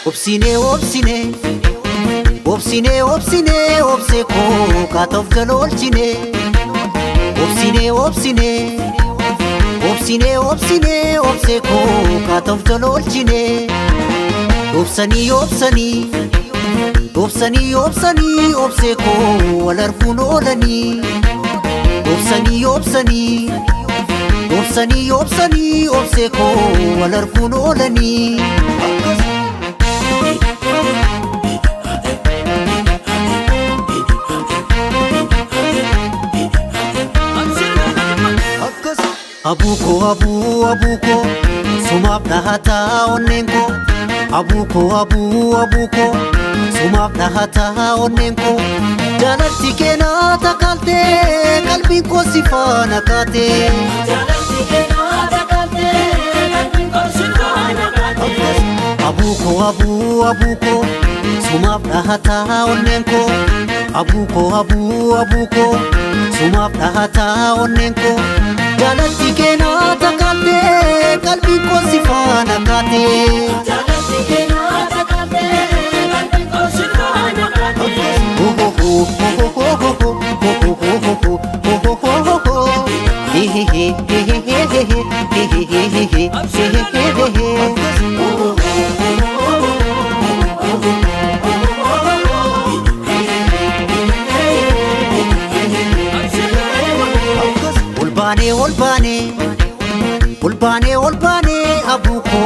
obsine obsine obsine obsine obse ko katof jalolchine obsine obsine obsine obsine obse ko katof jalolchine obsani obsani obsani obsani obse ko walarfun olani obsani obsani obsani obsani obse ko walarfun olani abuko abuko sumap dahata onenko abuko abuko sumap dahata onenko jalatti kena takalte qalbin ko sifana kate jalatti kena takalte qalbin ko sifana kate abuko abuko sumap dahata onenko abuko abuko sumap dahata onenko jalatti kena takalte qalbin ko sifana kate jalatti kena takalte qalbin ko sifana kate ho ho ho ho ho ho ho he he he he he he olbane abuko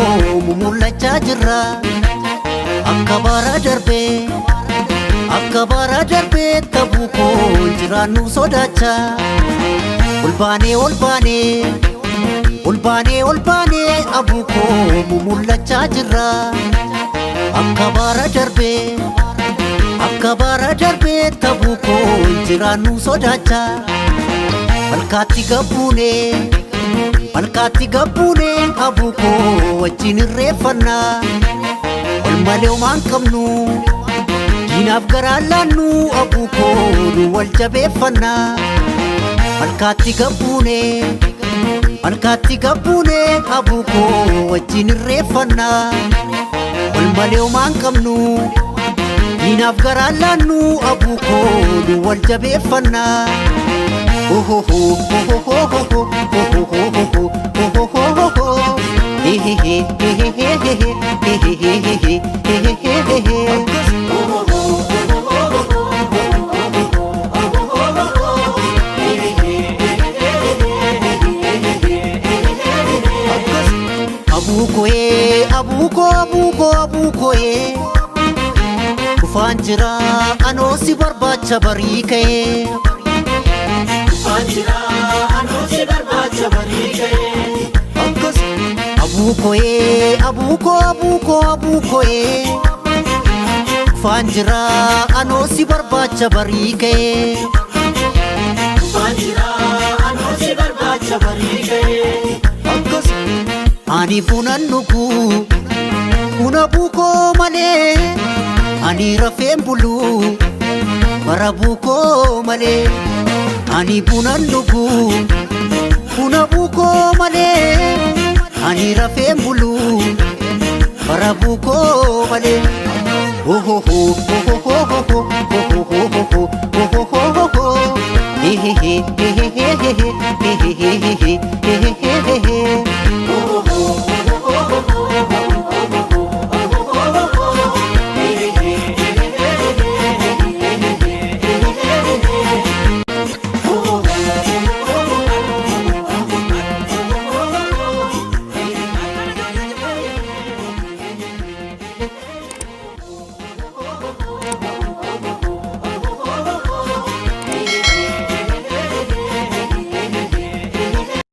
mumullacha jirra akkabara darbe tabuko jiranu sodacha olbane abuko mumullacha jirra akkabara darbe tabuko jiranu sodacha malkatti gabbune abuko wajjin irreeffanna olmalee maan qabnu diinaaf garaan laannu abuko nu wal jabeeffanna malkatti gabbune abuko wajjin irreeffanna olmalee maan qabnu diinaaf garaan laannu abuko nu wal jabeeffanna oh oh oh oh oh oh abuko kufaan jira anoo si barbaacha barii ka'ee abuko fanjira ano si barbaacha barii ka'ee ani bunan nugu buna buko malee ani rafeen bulu bara buko malee ani bunan nugu buna buko malee ani rafeen bulu bara buko malee oh oh oh oh oh oh oh oh